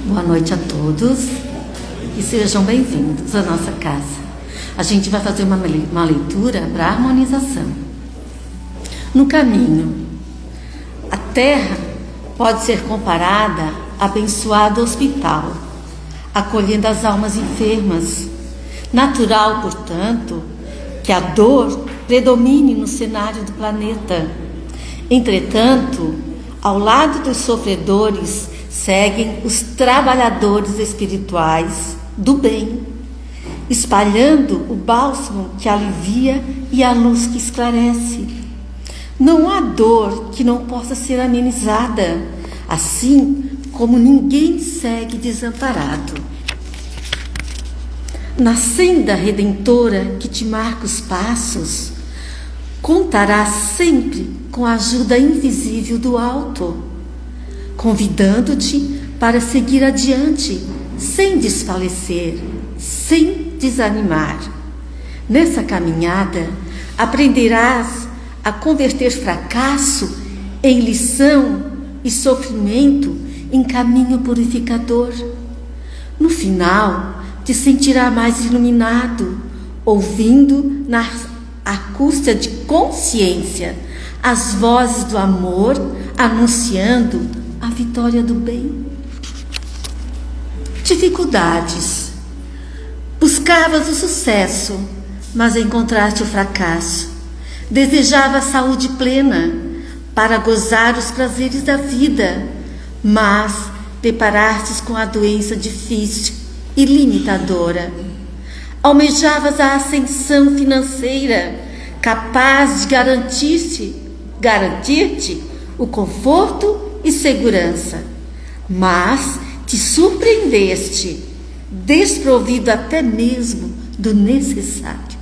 Boa noite a todos e sejam bem-vindos à nossa casa. A gente vai fazer uma leitura para harmonização. No caminho, a terra pode ser comparada a abençoado hospital, acolhendo as almas enfermas. Natural, portanto, que a dor predomine no cenário do planeta. Entretanto, ao lado dos sofredores, seguem os trabalhadores espirituais do bem, espalhando o bálsamo que alivia e a luz que esclarece. Não há dor que não possa ser amenizada, assim como ninguém segue desamparado. Na senda redentora que te marca os passos, contarás sempre com a ajuda invisível do alto, convidando-te para seguir adiante, sem desfalecer, sem desanimar. Nessa caminhada, aprenderás a converter fracasso em lição e sofrimento em caminho purificador. No final, te sentirá mais iluminado, ouvindo na acústica de consciência as vozes do amor anunciando a vitória do bem. Dificuldades. Buscavas o sucesso, mas encontraste o fracasso. Desejavas saúde plena para gozar os prazeres da vida, mas deparastes com a doença difícil e limitadora. Almejavas a ascensão financeira, capaz de garantir-te o conforto e segurança, mas te surpreendeste, desprovido até mesmo do necessário.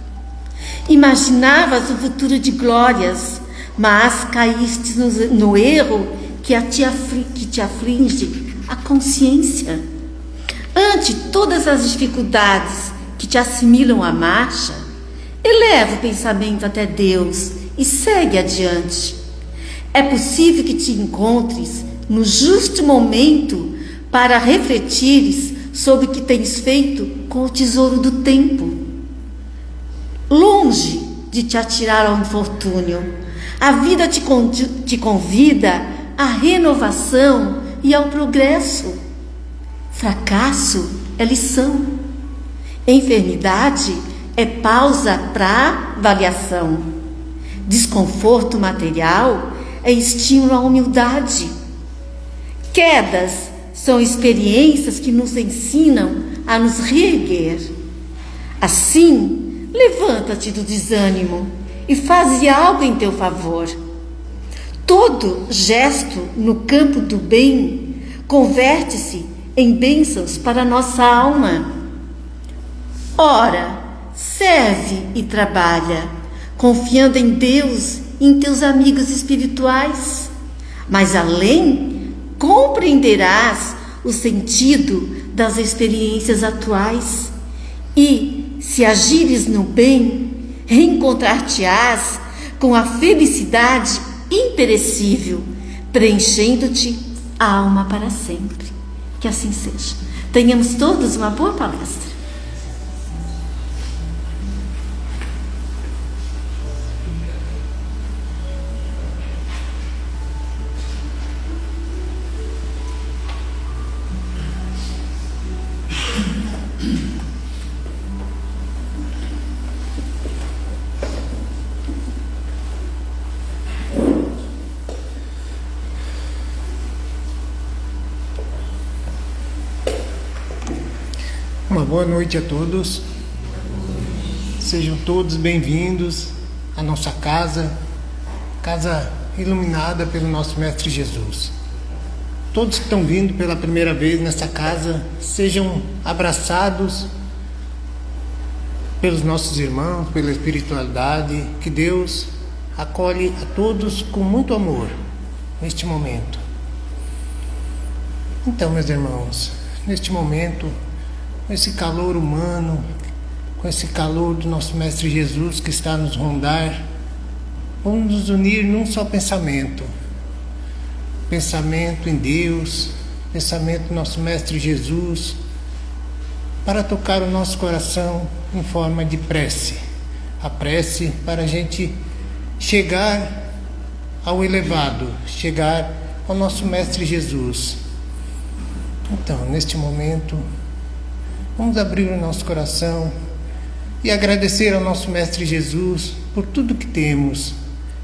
Imaginavas um futuro de glórias, mas caíste no erro que te aflige a consciência. Ante todas as dificuldades que te assimilam à marcha, eleva o pensamento até Deus e segue adiante. É possível que te encontres no justo momento para refletires sobre o que tens feito com o tesouro do tempo. Longe de te atirar ao infortúnio, a vida te convida à renovação e ao progresso. Fracasso é lição. Enfermidade é pausa para avaliação. Desconforto material é estímulo à humildade. Quedas são experiências que nos ensinam a nos reerguer. Assim, levanta-te do desânimo e faze algo em teu favor. Todo gesto no campo do bem converte-se em bênçãos para a nossa alma. Ora, serve e trabalha, confiando em Deus e em teus amigos espirituais. Mas além, compreenderás o sentido das experiências atuais e, se agires no bem, reencontrar-te-ás com a felicidade imperecível, preenchendo-te a alma para sempre. Que assim seja. Tenhamos todos uma boa palestra. Uma boa noite a todos. Sejam todos bem-vindos à nossa casa iluminada pelo nosso Mestre Jesus. Todos que estão vindo pela primeira vez nessa casa, sejam abraçados pelos nossos irmãos, pela espiritualidade, que Deus acolhe a todos com muito amor neste momento. Então, meus irmãos, neste momento, com esse calor humano, com esse calor do nosso Mestre Jesus que está a nos rondar, vamos nos unir num só pensamento em Deus, pensamento do nosso Mestre Jesus, para tocar o nosso coração em forma de prece. A prece para a gente chegar ao elevado, chegar ao nosso Mestre Jesus. Então, neste momento, vamos abrir o nosso coração e agradecer ao nosso Mestre Jesus por tudo que temos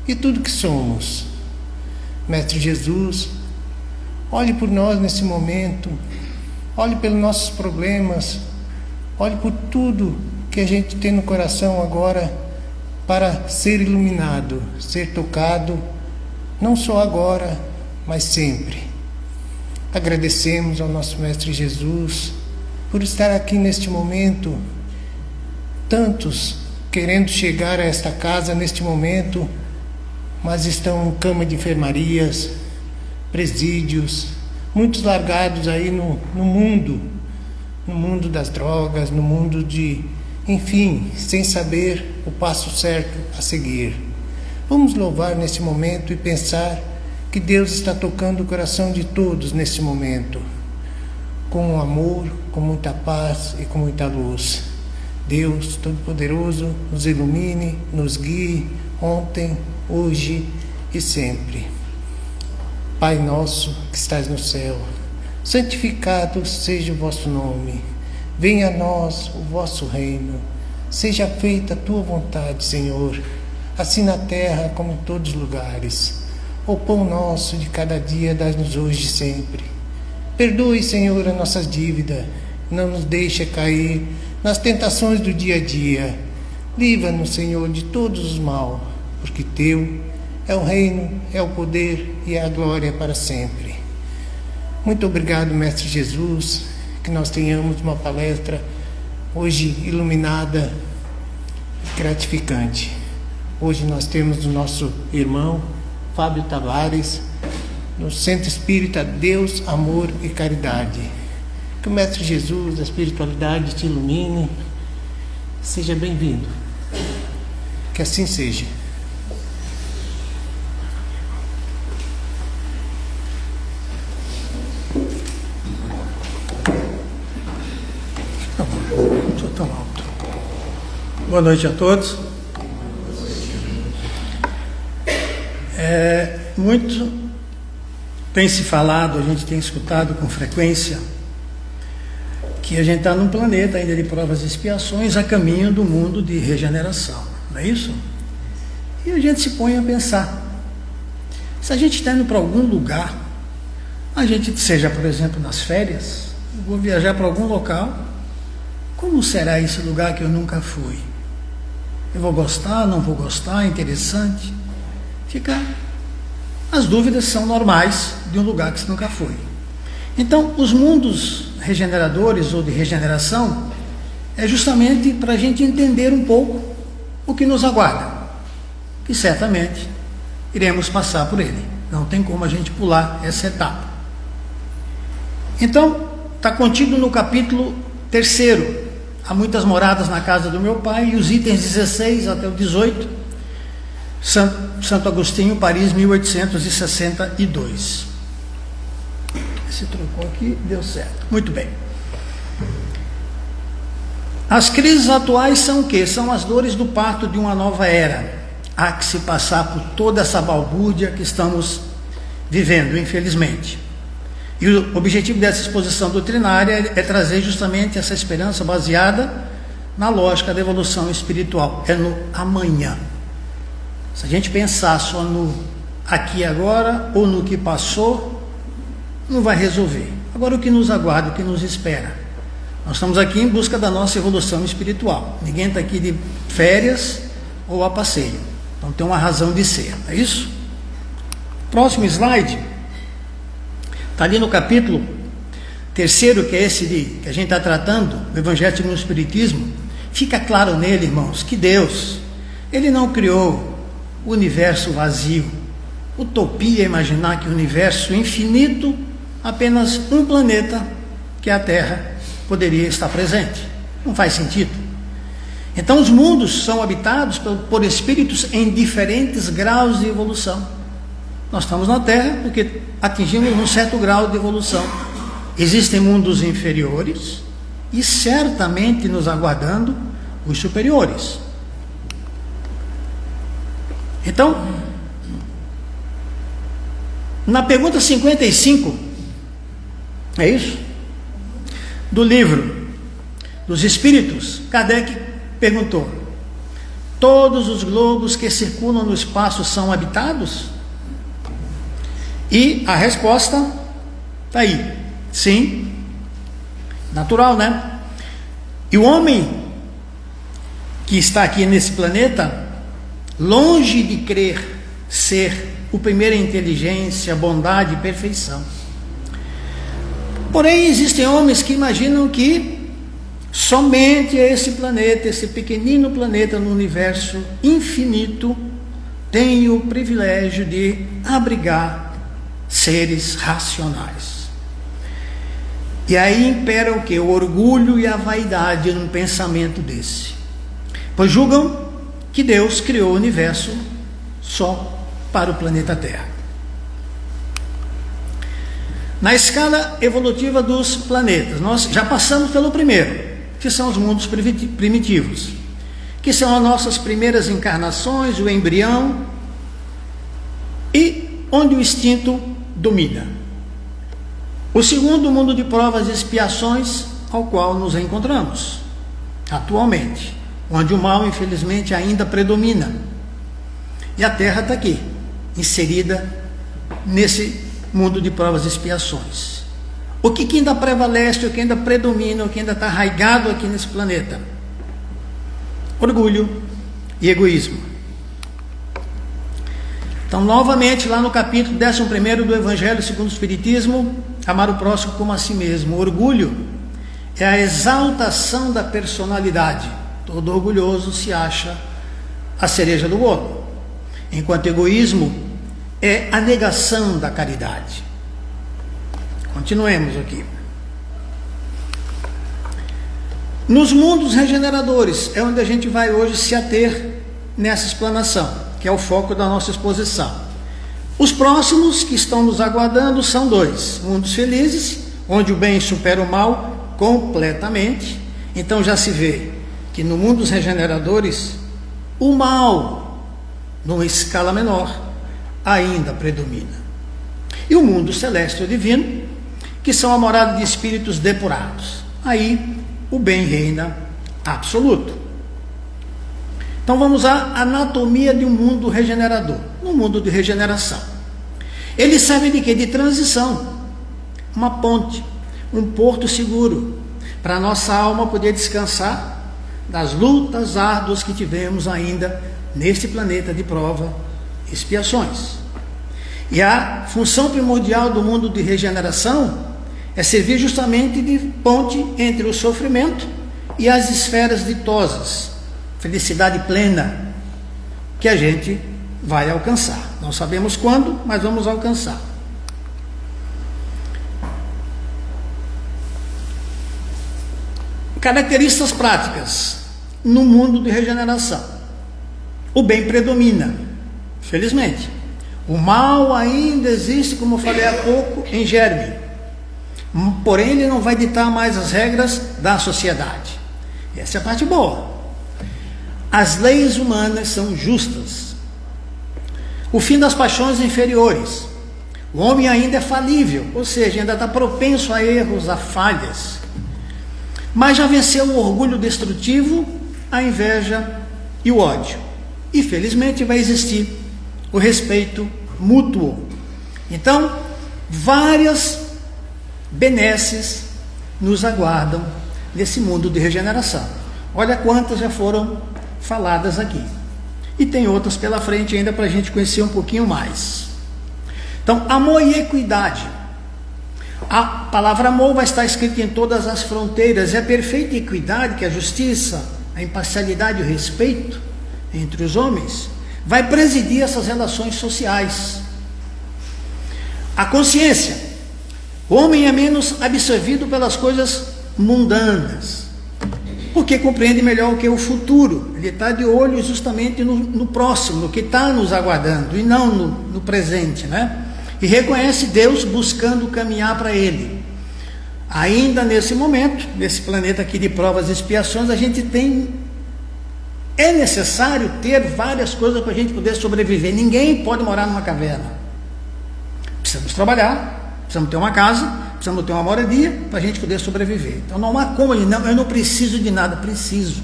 e tudo que somos. Mestre Jesus, olhe por nós nesse momento, olhe pelos nossos problemas, olhe por tudo que a gente tem no coração agora para ser iluminado, ser tocado, não só agora, mas sempre. Agradecemos ao nosso Mestre Jesus por estar aqui neste momento, tantos querendo chegar a esta casa neste momento, mas estão em cama de enfermarias, presídios, muitos largados aí no mundo das drogas, no mundo de, enfim, sem saber o passo certo a seguir. Vamos louvar nesse momento e pensar que Deus está tocando o coração de todos nesse momento, com amor, com muita paz e com muita luz. Deus Todo-Poderoso nos ilumine, nos guie ontem, hoje e sempre. Pai nosso que estás no céu, santificado seja o vosso nome. Venha a nós o vosso reino. Seja feita a tua vontade, Senhor, assim na terra como em todos os lugares. O pão nosso de cada dia dá-nos hoje e sempre. Perdoe, Senhor, as nossas dívidas. Não nos deixe cair nas tentações do dia a dia. Livra-nos, Senhor, de todos os mal, porque teu é o reino, é o poder e é a glória para sempre. Muito obrigado, Mestre Jesus, que nós tenhamos uma palestra hoje iluminada e gratificante. Hoje nós temos o nosso irmão Fábio Tavares, no Centro Espírita Deus, Amor e Caridade. Que o Mestre Jesus, a espiritualidade, te ilumine. Seja bem-vindo. Que assim seja. Estou tão alto. Boa noite a todos. Muito tem se falado, a gente tem escutado com frequência que a gente está num planeta ainda de provas e expiações a caminho do mundo de regeneração, não é isso? E a gente se põe a pensar, se a gente está indo para algum lugar, a gente seja, por exemplo, nas férias, vou viajar para algum local, como será esse lugar que eu nunca fui? Eu vou gostar, não vou gostar, interessante? As dúvidas são normais de um lugar que você nunca foi. Então, os mundos regeneradores ou de regeneração é justamente para a gente entender um pouco o que nos aguarda, que certamente iremos passar por ele. Não tem como a gente pular essa etapa. Então, está contido no capítulo 3º. Há muitas moradas na casa do meu pai, e os itens 16 até o 18, Santo Agostinho, Paris, 1862. Se trocou aqui, deu certo. Muito bem. As crises atuais são o quê? São as dores do parto de uma nova era. Há que se passar por toda essa balbúrdia que estamos vivendo, infelizmente. E o objetivo dessa exposição doutrinária é trazer justamente essa esperança baseada na lógica da evolução espiritual. É no amanhã. Se a gente pensar só no aqui e agora ou no que passou, não vai resolver. Agora, o que nos aguarda, o que nos espera? Nós estamos aqui em busca da nossa evolução espiritual. Ninguém está aqui de férias ou a passeio. Então tem uma razão de ser, não é isso? Próximo slide. Está ali no capítulo 3º, que é esse que a gente está tratando, o Evangelho segundo o Espiritismo. Fica claro nele, irmãos, que Deus, Ele não criou o universo vazio. Utopia imaginar que o universo infinito, apenas um planeta, que é a Terra, poderia estar presente. Não faz sentido. Então os mundos são habitados por espíritos em diferentes graus de evolução. Nós estamos na Terra porque atingimos um certo grau de evolução Existem mundos inferiores e certamente nos aguardando os superiores. Então, na pergunta 55, é isso? Do livro dos Espíritos, Kardec perguntou: todos os globos que circulam no espaço são habitados? E a resposta está aí: sim. Natural, né? E o homem que está aqui nesse planeta, longe de crer ser o primeiro em inteligência, bondade e perfeição. Porém, existem homens que imaginam que somente esse planeta, esse pequenino planeta no universo infinito, tem o privilégio de abrigar seres racionais. E aí impera o que? O orgulho e a vaidade num pensamento desse. Pois julgam que Deus criou o universo só para o planeta Terra. Na escala evolutiva dos planetas, nós já passamos pelo primeiro, que são os mundos primitivos, que são as nossas primeiras encarnações, o embrião, e onde o instinto domina. O segundo mundo de provas e expiações, ao qual nos encontramos atualmente, onde o mal, infelizmente, ainda predomina. E a Terra está aqui, inserida nesse mundo de provas e expiações. O que ainda prevalece, o que ainda predomina, o que ainda está arraigado aqui nesse planeta? Orgulho e egoísmo. Então, novamente, lá no capítulo 11 do Evangelho segundo o Espiritismo, amar o próximo como a si mesmo. O orgulho é a exaltação da personalidade. Todo orgulhoso se acha a cereja do bolo, enquanto egoísmo é a negação da caridade. Continuemos aqui. Nos mundos regeneradores é onde a gente vai hoje se ater nessa explanação, que é o foco da nossa exposição. Os próximos que estão nos aguardando são dois: mundos felizes, onde o bem supera o mal completamente. Então já se vê que no mundo dos regeneradores o mal, numa escala menor, ainda predomina. E o mundo celeste ou divino, que são a morada de espíritos depurados. Aí o bem reina absoluto. Então vamos à anatomia de um mundo regenerador, um mundo de regeneração. Ele serve de quê? De transição, uma ponte, um porto seguro, para a nossa alma poder descansar das lutas árduas que tivemos ainda neste planeta de prova e expiações. E a função primordial do mundo de regeneração é servir justamente de ponte entre o sofrimento e as esferas ditosas, felicidade plena, que a gente vai alcançar. Não sabemos quando, mas vamos alcançar. Características práticas no mundo de regeneração. O bem predomina, felizmente. O mal ainda existe, como eu falei há pouco, em germe. Porém, ele não vai ditar mais as regras da sociedade. Essa é a parte boa. As leis humanas são justas. O fim das paixões inferiores. O homem ainda é falível, ou seja, ainda está propenso a erros, a falhas. Mas já venceu o orgulho destrutivo, a inveja e o ódio. E felizmente vai existir o respeito mútuo. Então, várias benesses nos aguardam nesse mundo de regeneração. Olha quantas já foram faladas aqui. E tem outras pela frente ainda para a gente conhecer um pouquinho mais. Então, amor e equidade. A palavra amor vai estar escrita em todas as fronteiras. E a perfeita equidade, que é a justiça, a imparcialidade e o respeito entre os homens, vai presidir essas relações sociais. A consciência. O homem é menos absorvido pelas coisas mundanas, porque compreende melhor o que é o futuro. Ele está de olho justamente no próximo, no que está nos aguardando, e não no presente, né? E reconhece Deus buscando caminhar para Ele. Ainda nesse momento, nesse planeta aqui de provas e expiações, é necessário ter várias coisas para a gente poder sobreviver. Ninguém pode morar numa caverna. Precisamos trabalhar, precisamos ter uma casa, precisamos ter uma moradia para a gente poder sobreviver. Então não há como, eu não preciso de nada, preciso.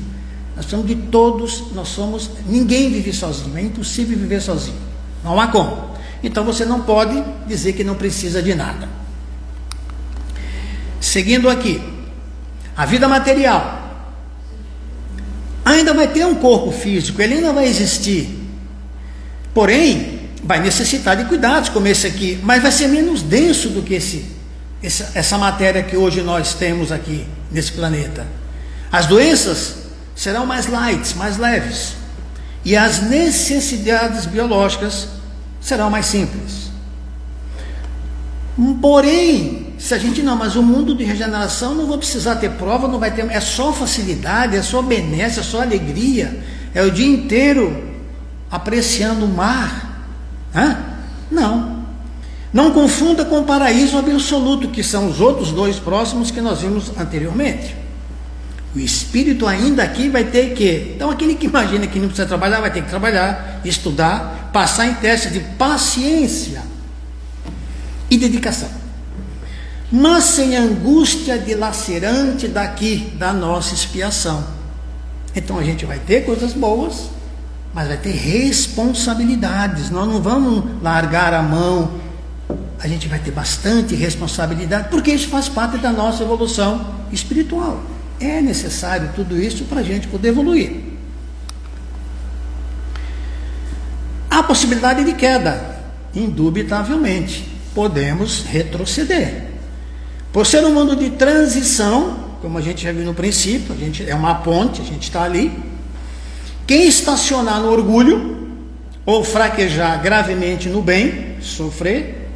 Nós somos de todos, ninguém vive sozinho, é impossível viver sozinho. Não há como. Então você não pode dizer que não precisa de nada. Seguindo aqui, a vida material. Ainda vai ter um corpo físico, ele ainda vai existir. Porém, vai necessitar de cuidados como esse aqui, mas vai ser menos denso do que essa matéria que hoje nós temos aqui nesse planeta. As doenças serão mais light, mais leves, e as necessidades biológicas serão mais simples. Porém, se a gente mas o mundo de regeneração não vai precisar ter prova, não vai ter, é só facilidade, é só benesse, é só alegria, é o dia inteiro apreciando o mar. Não confunda com o paraíso absoluto, que são os outros dois próximos que nós vimos anteriormente. O espírito ainda aqui vai ter que, então aquele que imagina que não precisa trabalhar, vai ter que trabalhar, estudar, passar em testes de paciência e dedicação, mas sem angústia dilacerante daqui, da nossa expiação. Então a gente vai ter coisas boas, mas vai ter responsabilidades. Nós não vamos largar a mão, a gente vai ter bastante responsabilidade, porque isso faz parte da nossa evolução espiritual. É necessário tudo isso para a gente poder evoluir. Há possibilidade de queda, indubitavelmente. Podemos retroceder. Por ser um mundo de transição, como a gente já viu no princípio, é uma ponte, a gente está ali. Quem estacionar no orgulho, ou fraquejar gravemente no bem, sofrer,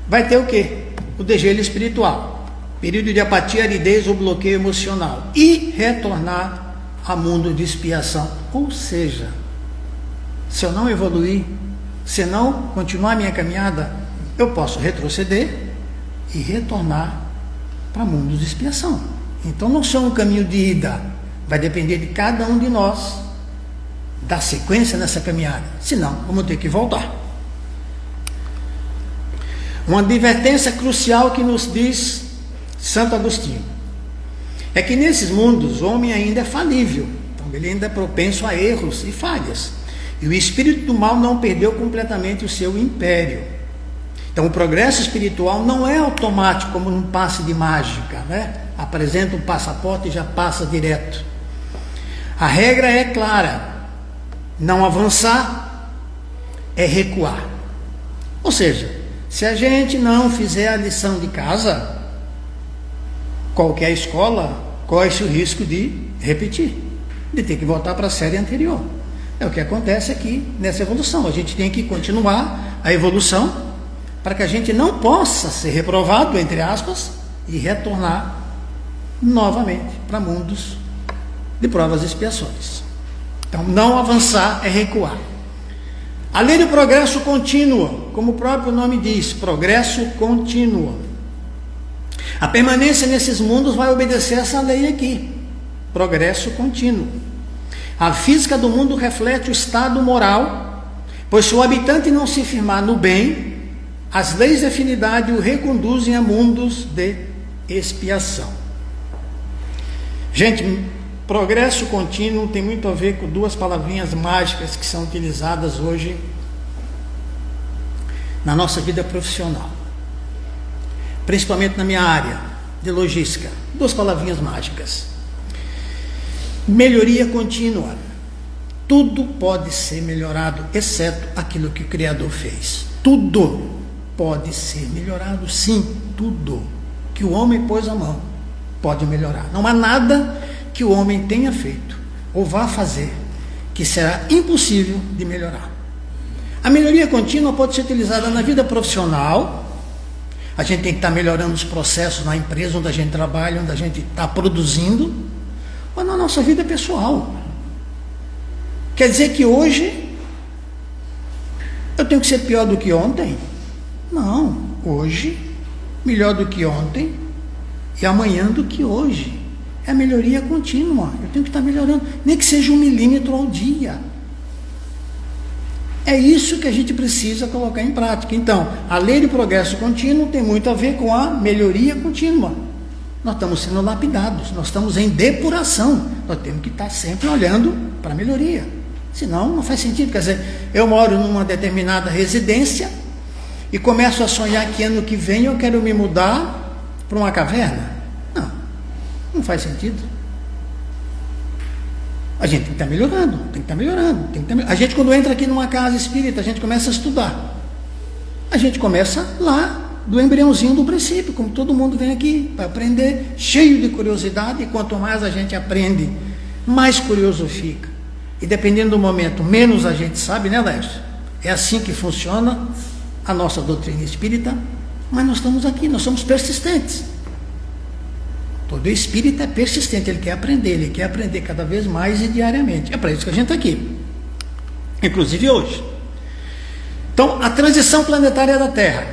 vai ter o quê? O degelo espiritual. Período de apatia, aridez ou bloqueio emocional. E retornar a mundo de expiação. Ou seja, se eu não evoluir, se não continuar a minha caminhada, eu posso retroceder e retornar para mundo de expiação. Então não só um caminho de ida, vai depender de cada um de nós dar sequência nessa caminhada. Senão, vamos ter que voltar. Uma advertência crucial que nos diz Santo Agostinho é que nesses mundos o homem ainda é falível, então ele ainda é propenso a erros e falhas, e o espírito do mal não perdeu completamente o seu império. Então o progresso espiritual não é automático como num passe de mágica, né? Apresenta um passaporte e já passa direto. A regra é clara: não avançar é recuar. Ou seja, se a gente não fizer a lição de casa, qualquer escola corre-se o risco de repetir, de ter que voltar para a série anterior. É o que acontece aqui nessa evolução. A gente tem que continuar a evolução para que a gente não possa ser reprovado, entre aspas, e retornar novamente para mundos de provas e expiações. Então, não avançar é recuar. A lei do progresso contínuo, como o próprio nome diz, progresso contínuo. A permanência nesses mundos vai obedecer essa lei aqui, progresso contínuo. A física do mundo reflete o estado moral, pois se o habitante não se firmar no bem, as leis de afinidade o reconduzem a mundos de expiação. Gente, progresso contínuo tem muito a ver com duas palavrinhas mágicas que são utilizadas hoje na nossa vida profissional, principalmente na minha área de logística. Duas palavrinhas mágicas: melhoria contínua. Tudo pode ser melhorado, exceto aquilo que o Criador fez. Tudo pode ser melhorado, sim. Tudo que o homem pôs a mão pode melhorar. Não há nada que o homem tenha feito ou vá fazer que será impossível de melhorar. A melhoria contínua pode ser utilizada na vida profissional. A gente tem que estar melhorando os processos na empresa onde a gente trabalha, onde a gente está produzindo, ou na nossa vida pessoal. Quer dizer que hoje eu tenho que ser pior do que ontem? Não, hoje, melhor do que ontem, e amanhã do que hoje. É a melhoria contínua. Eu tenho que estar melhorando, nem que seja 1 milímetro ao dia. É isso que a gente precisa colocar em prática. Então, a lei de progresso contínuo tem muito a ver com a melhoria contínua. Nós estamos sendo lapidados, nós estamos em depuração. Nós temos que estar sempre olhando para a melhoria. Senão, não faz sentido. Quer dizer, eu moro numa determinada residência e começo a sonhar que ano que vem eu quero me mudar para uma caverna. Não faz sentido. A gente tem que estar melhorando, tem que estar melhorando, tem que estar melhorando. A gente, quando entra aqui numa casa espírita, a gente começa a estudar. A gente começa lá, do embriãozinho do princípio, como todo mundo vem aqui para aprender, cheio de curiosidade, e quanto mais a gente aprende, mais curioso fica. E dependendo do momento, menos a gente sabe, né, Lécio? É assim que funciona a nossa doutrina espírita, mas nós estamos aqui, nós somos persistentes. Todo espírita é persistente, ele quer aprender cada vez mais e diariamente. É para isso que a gente está aqui, inclusive hoje. Então, a transição planetária da Terra.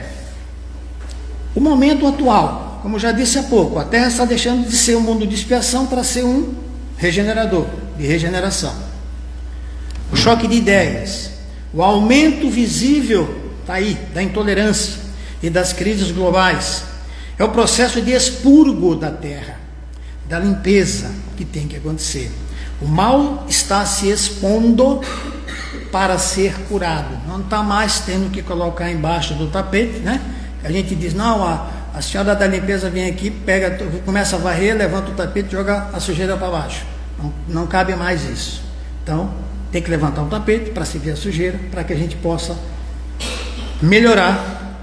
O momento atual, como eu já disse há pouco, a Terra está deixando de ser um mundo de expiação para ser um regenerador, de regeneração. O choque de ideias, o aumento visível, está aí, da intolerância e das crises globais. É o processo de expurgo da Terra, da limpeza que tem que acontecer. O mal está se expondo para ser curado. Não está mais tendo que colocar embaixo do tapete, né? A gente diz, não, a senhora da limpeza vem aqui, pega, começa a varrer, levanta o tapete e joga a sujeira para baixo. Não cabe mais isso. Então, tem que levantar o tapete para se ver a sujeira, para que a gente possa melhorar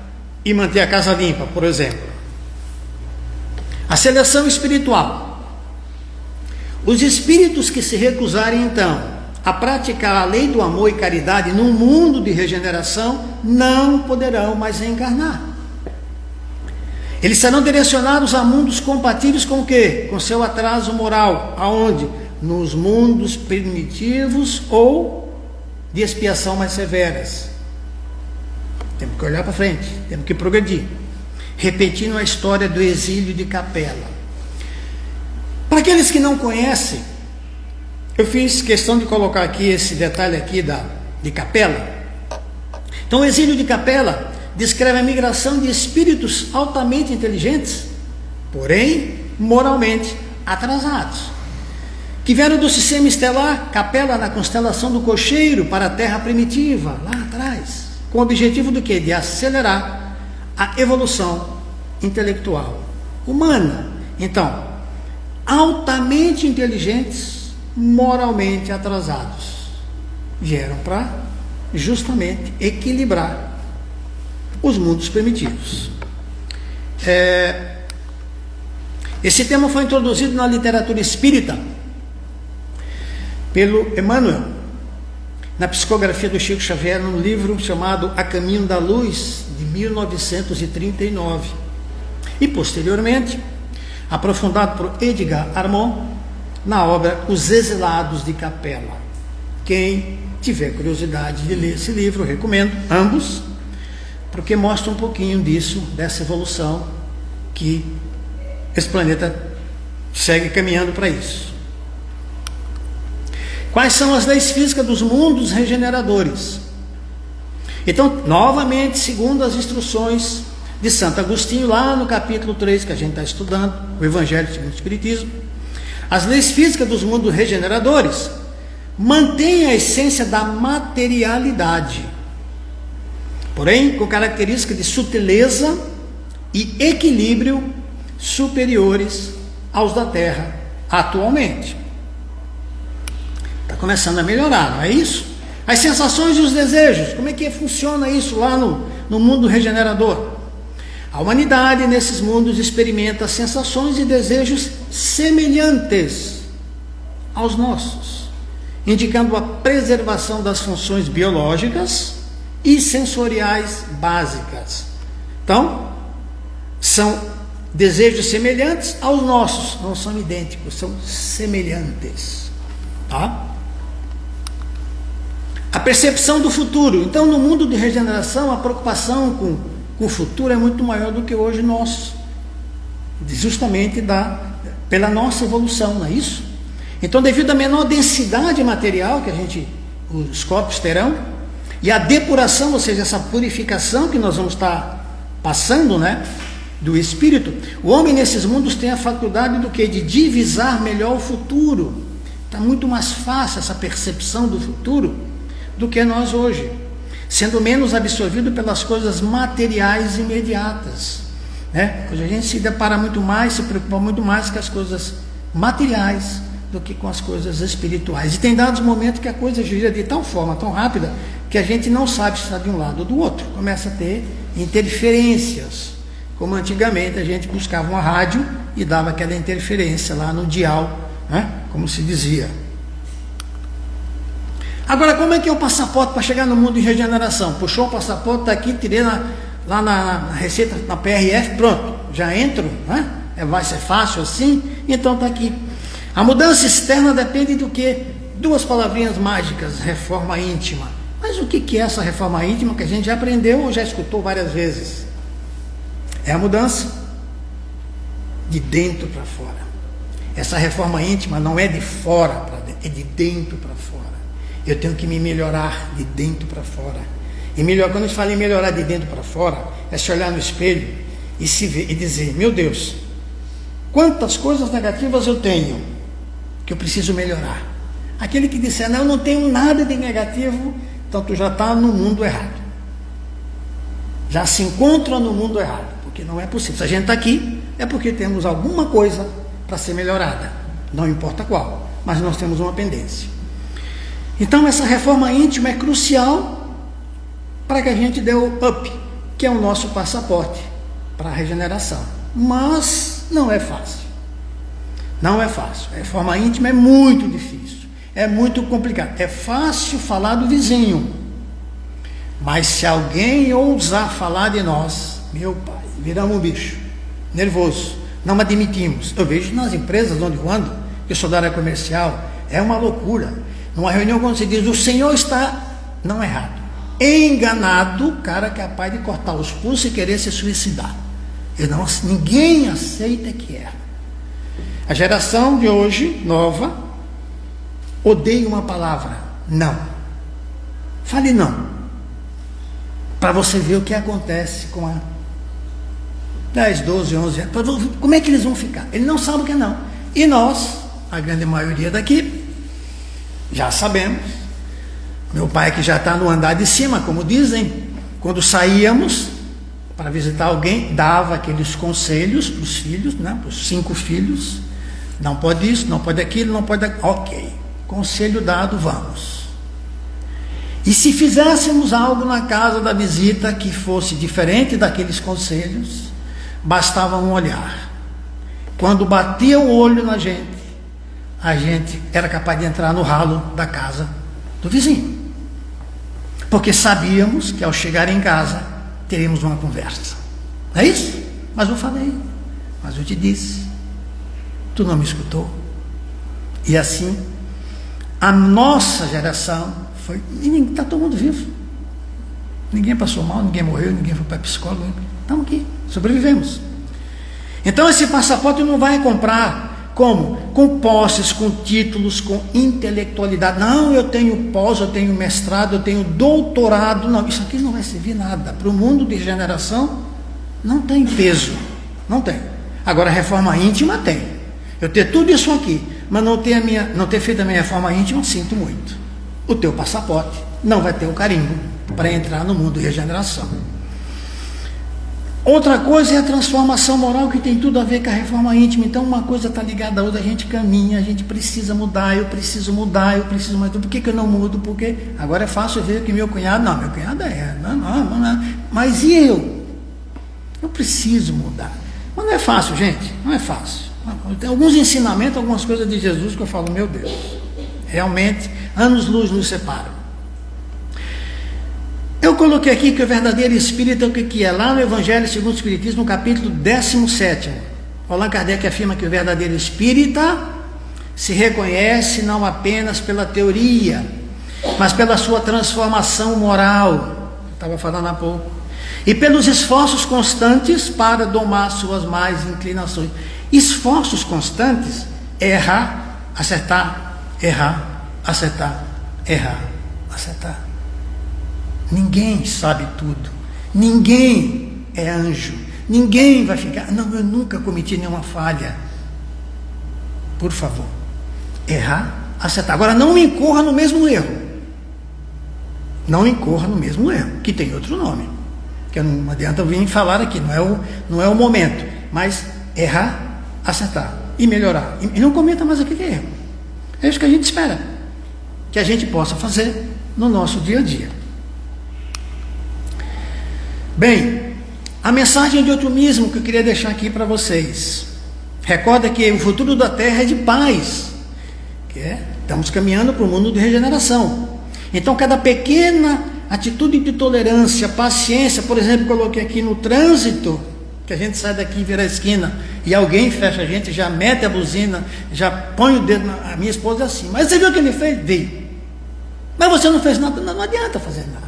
e manter a casa limpa, por exemplo. A seleção espiritual. Os espíritos que se recusarem, então, a praticar a lei do amor e caridade num mundo de regeneração, não poderão mais reencarnar. Eles serão direcionados a mundos compatíveis com o quê? Com seu atraso moral. Aonde? Nos mundos primitivos ou de expiação mais severas. Temos que olhar para frente, temos que progredir. Repetindo a história do exílio de Capela. Para aqueles que não conhecem, eu fiz questão de colocar aqui esse detalhe aqui de Capela. Então, o exílio de Capela descreve a migração de espíritos altamente inteligentes, porém moralmente atrasados, que vieram do sistema estelar Capela na constelação do Cocheiro para a Terra primitiva, lá atrás, com o objetivo do quê? De acelerar a evolução intelectual humana. Então, altamente inteligentes, moralmente atrasados, vieram para justamente equilibrar os mundos primitivos. Esse tema foi introduzido na literatura espírita pelo Emmanuel, na psicografia do Chico Xavier, num livro chamado A Caminho da Luz, de 1939. E, posteriormente, aprofundado por Edgar Armand, na obra Os Exilados de Capela. Quem tiver curiosidade de ler esse livro, eu recomendo ambos, porque mostra um pouquinho disso, dessa evolução que esse planeta segue caminhando para isso. Quais são as leis físicas dos mundos regeneradores? Então, novamente, segundo as instruções de Santo Agostinho, lá no capítulo 3, que a gente está estudando, o Evangelho segundo o Espiritismo, as leis físicas dos mundos regeneradores mantêm a essência da materialidade, porém com características de sutileza e equilíbrio superiores aos da Terra atualmente. Está começando a melhorar, não é isso? As sensações e os desejos, como é que funciona isso lá no mundo regenerador? A humanidade nesses mundos experimenta sensações e desejos semelhantes aos nossos, indicando a preservação das funções biológicas e sensoriais básicas. Então, são desejos semelhantes aos nossos, não são idênticos, são semelhantes. Tá? A percepção do futuro. Então, no mundo de regeneração, a preocupação com o futuro é muito maior do que hoje nosso. justamente pela nossa evolução, não é isso? Então, devido à menor densidade material que os corpos terão, e a depuração, ou seja, essa purificação que nós vamos estar passando, né, do espírito, o homem nesses mundos tem a faculdade do quê? De divisar melhor o futuro. Está muito mais fácil essa percepção do futuro do que nós hoje, sendo menos absorvido pelas coisas materiais imediatas, né? Hoje a gente se depara muito mais, se preocupa muito mais com as coisas materiais do que com as coisas espirituais. E tem dados momentos que a coisa gira de tal forma, tão rápida, que a gente não sabe se está de um lado ou do outro. Começa a ter interferências, como antigamente a gente buscava uma rádio e dava aquela interferência lá no dial, né? Como se dizia. Agora, como é que é o passaporte para chegar no mundo de regeneração? Puxou o passaporte, está aqui, tirei lá na receita, na PRF, pronto, já entro, né? Vai ser fácil assim? Então está aqui. A mudança externa depende do quê? Duas palavrinhas mágicas: reforma íntima. Mas o que é essa reforma íntima que a gente já aprendeu ou já escutou várias vezes? É a mudança de dentro para fora. Essa reforma íntima não é de fora para dentro, é de dentro para fora. Eu tenho que me melhorar de dentro para fora. E melhor, quando a gente fala em melhorar de dentro para fora, é se olhar no espelho e se ver e dizer: meu Deus, quantas coisas negativas eu tenho que eu preciso melhorar. Aquele que disser: não, eu não tenho nada de negativo, então tu já está no mundo errado. Já se encontra no mundo errado, porque não é possível. Se a gente está aqui, é porque temos alguma coisa para ser melhorada, não importa qual, mas nós temos uma pendência. Então essa reforma íntima é crucial para que a gente dê o up, que é o nosso passaporte para a regeneração. Mas não é fácil. Não é fácil. A reforma íntima é muito difícil, é muito complicado. É fácil falar do vizinho, mas se alguém ousar falar de nós, meu pai, viramos um bicho, nervoso, não admitimos. Eu vejo nas empresas onde eu ando, eu sou da área comercial, é uma loucura. Numa reunião, quando se diz: o senhor está, não errado, enganado, o cara é capaz de cortar os pulsos e querer se suicidar. Ninguém aceita que erra. A geração de hoje, nova, odeia uma palavra: não. Fale não, para você ver o que acontece com a 10, 12, 11 anos. Como é que eles vão ficar? Eles não sabem o que é não. E nós, a grande maioria daqui, já sabemos. Meu pai, que já está no andar de cima, como dizem, quando saíamos para visitar alguém, dava aqueles conselhos para os filhos, né, para os 5 filhos: não pode isso, não pode aquilo, não pode aquilo. Ok, conselho dado, vamos. E se fizéssemos algo na casa da visita que fosse diferente daqueles conselhos, bastava um olhar. Quando batia o olho na gente, a gente era capaz de entrar no ralo da casa do vizinho, porque sabíamos que ao chegar em casa teríamos uma conversa. Não é isso? Mas eu falei, mas eu te disse, tu não me escutou. E assim a nossa geração foi, e está todo mundo vivo, ninguém passou mal, ninguém morreu, ninguém foi para psicólogo, estamos aqui, sobrevivemos. Então esse passaporte não vai comprar como? Com posses, com títulos, com intelectualidade. Não, eu tenho pós, eu tenho mestrado, eu tenho doutorado. Não, isso aqui não vai servir nada. Para o mundo de regeneração, não tem peso. Não tem. Agora, a reforma íntima tem. Eu ter tudo isso aqui, mas não ter feito a minha reforma íntima, sinto muito. O teu passaporte não vai ter o carimbo para entrar no mundo de regeneração. Outra coisa é a transformação moral, que tem tudo a ver com a reforma íntima. Então uma coisa está ligada à outra, a gente caminha, a gente precisa mudar, eu preciso mudar, eu preciso mudar. Por que eu não mudo? Porque agora é fácil ver que meu cunhado, não, meu cunhado não. Mas e eu? Eu preciso mudar. Mas não é fácil, gente, não é fácil. Tem alguns ensinamentos, algumas coisas de Jesus que eu falo, meu Deus, realmente, anos-luz nos separam. Eu coloquei aqui que o verdadeiro espírita, o que é? Lá no Evangelho segundo o Espiritismo, no capítulo 17, Allan Kardec afirma que o verdadeiro espírita se reconhece não apenas pela teoria, mas pela sua transformação moral. Eu estava falando há pouco. e pelos esforços constantes para domar suas más inclinações. Esforços constantes é errar, acertar, errar, acertar, errar, acertar. Ninguém sabe tudo, ninguém é anjo, ninguém vai ficar, não, eu nunca cometi nenhuma falha. Por favor, errar, acertar. Agora não incorra no mesmo erro, não incorra no mesmo erro, que tem outro nome, que não adianta eu vir falar aqui, não é o momento, mas errar, acertar e melhorar, e não cometa mais aquele erro. É isso que a gente espera que a gente possa fazer no nosso dia a dia. Bem, a mensagem de otimismo que eu queria deixar aqui para vocês: recorda que o futuro da Terra é de paz, estamos caminhando para um mundo de regeneração. Então cada pequena atitude de tolerância, paciência, por exemplo, coloquei aqui no trânsito, que a gente sai daqui e vira a esquina e alguém fecha a gente, já mete a buzina, já põe o dedo a minha esposa é assim, mas você viu o que ele fez? Vi. Mas você não fez nada, não adianta fazer nada.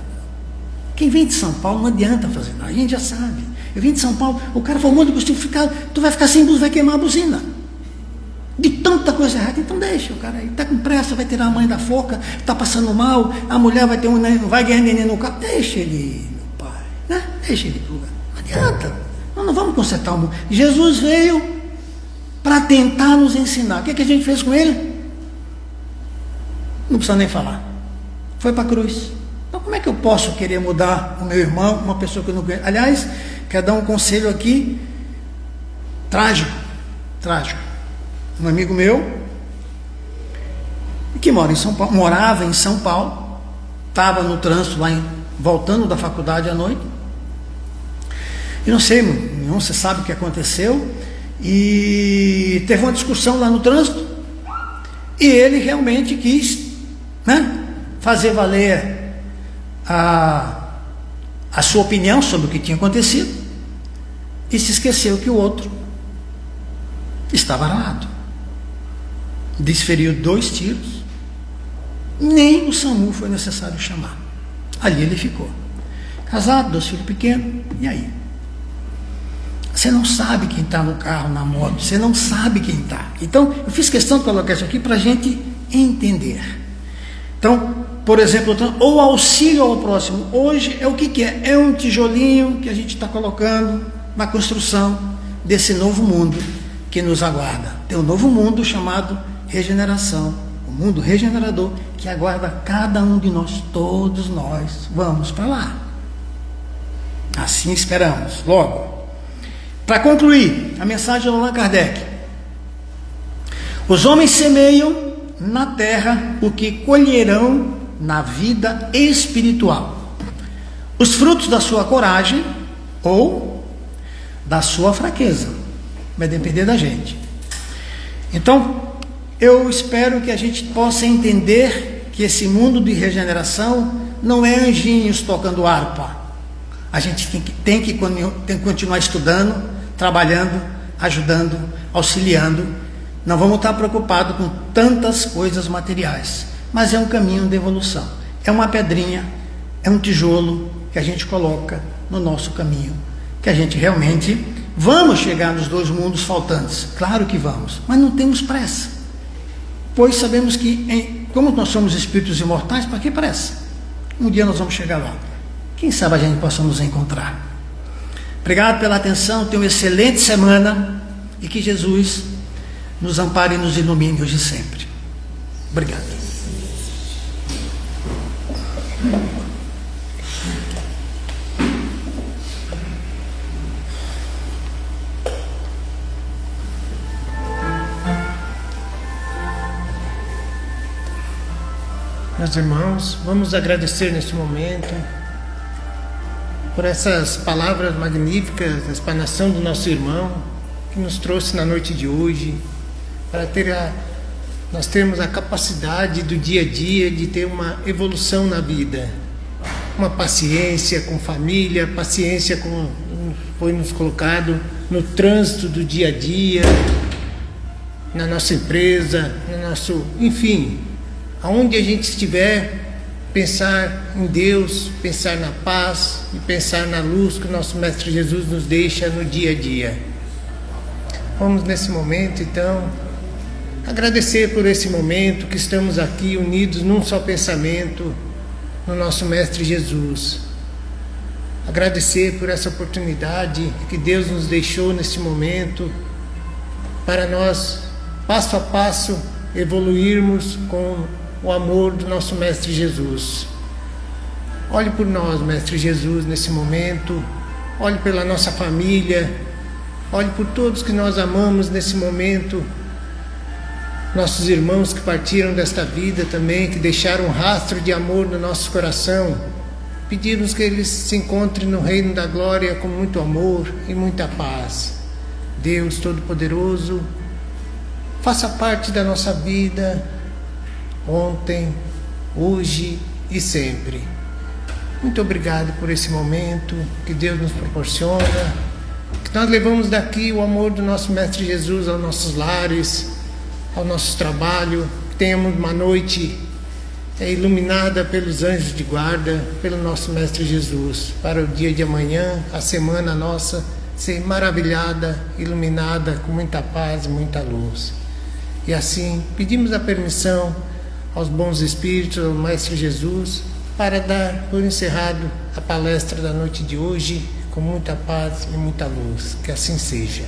Quem vem de São Paulo não adianta fazer nada, a gente já sabe. Eu vim de São Paulo, o cara falou, muito justificado, tu vai ficar sem buzina, vai queimar a buzina. De tanta coisa errada, então deixa o cara aí, está com pressa, vai tirar a mãe da forca, está passando mal, a mulher vai ter vai ganhar neném no carro, deixa ele ir, meu pai, né? Deixa ele ir pro lugar, não adianta, não vamos consertar o mundo. Jesus veio para tentar nos ensinar. O que a gente fez com ele? Não precisa nem falar, foi para a cruz. Então como é que eu posso querer mudar o meu irmão, uma pessoa que eu não conheço? Aliás, quero dar um conselho aqui, trágico. Um amigo meu, que morava em São Paulo, estava no trânsito lá, voltando da faculdade à noite, e não sei, não se sabe o que aconteceu, e teve uma discussão lá no trânsito, e ele realmente quis, né, fazer valer a sua opinião sobre o que tinha acontecido, e se esqueceu que o outro estava armado. Desferiu 2 tiros, nem o SAMU foi necessário chamar. Ali ele ficou, casado, 2 filhos pequenos, e aí? Você não sabe quem está no carro, na moto, você não sabe quem está. Então, eu fiz questão de colocar isso aqui para a gente entender. Então, por exemplo, o auxílio ao próximo, hoje é o que é? É um tijolinho que a gente está colocando na construção desse novo mundo que nos aguarda. Tem um novo mundo chamado regeneração, o mundo regenerador que aguarda cada um de nós, todos nós vamos para lá. Assim esperamos. Logo, para concluir, a mensagem de Allan Kardec: os homens semeiam na terra o que colherão na vida espiritual, os frutos da sua coragem ou da sua fraqueza, vai depender da gente. Então, eu espero que a gente possa entender que esse mundo de regeneração não é anjinhos tocando harpa. A gente tem que continuar estudando, trabalhando, ajudando, auxiliando. Não vamos estar preocupados com tantas coisas materiais, mas é um caminho de evolução. É uma pedrinha, é um tijolo que a gente coloca no nosso caminho, que a gente realmente vamos chegar nos 2 mundos faltantes. Claro que vamos, mas não temos pressa, pois sabemos que, como nós somos espíritos imortais, para que pressa? Um dia nós vamos chegar lá. Quem sabe a gente possa nos encontrar. Obrigado pela atenção, tenha uma excelente semana e que Jesus nos ampare e nos ilumine hoje e sempre. Obrigado. Meus irmãos, vamos agradecer neste momento por essas palavras magníficas da explanação do nosso irmão que nos trouxe na noite de hoje, para nós termos a capacidade do dia a dia de ter uma evolução na vida, uma paciência com família, paciência com foi nos colocado no trânsito do dia a dia, na nossa empresa, no nosso, enfim, aonde a gente estiver, pensar em Deus, pensar na paz e pensar na luz que o nosso Mestre Jesus nos deixa no dia a dia. Vamos nesse momento, então, agradecer por esse momento que estamos aqui unidos num só pensamento no nosso Mestre Jesus. Agradecer por essa oportunidade que Deus nos deixou nesse momento para nós, passo a passo, evoluirmos com o amor do nosso Mestre Jesus. Olhe por nós, Mestre Jesus, nesse momento. Olhe pela nossa família. Olhe por todos que nós amamos nesse momento. Nossos irmãos que partiram desta vida também, que deixaram um rastro de amor no nosso coração. Pedimos que eles se encontrem no reino da glória com muito amor e muita paz. Deus Todo-Poderoso, faça parte da nossa vida, ontem, hoje e sempre. Muito obrigado por esse momento que Deus nos proporciona, que nós levamos daqui o amor do nosso Mestre Jesus aos nossos lares, ao nosso trabalho, que tenhamos uma noite iluminada pelos anjos de guarda, pelo nosso Mestre Jesus, para o dia de amanhã, a semana nossa, ser maravilhada, iluminada com muita paz e muita luz. E assim, pedimos a permissão aos bons espíritos, ao Mestre Jesus, para dar por encerrado a palestra da noite de hoje, com muita paz e muita luz. Que assim seja.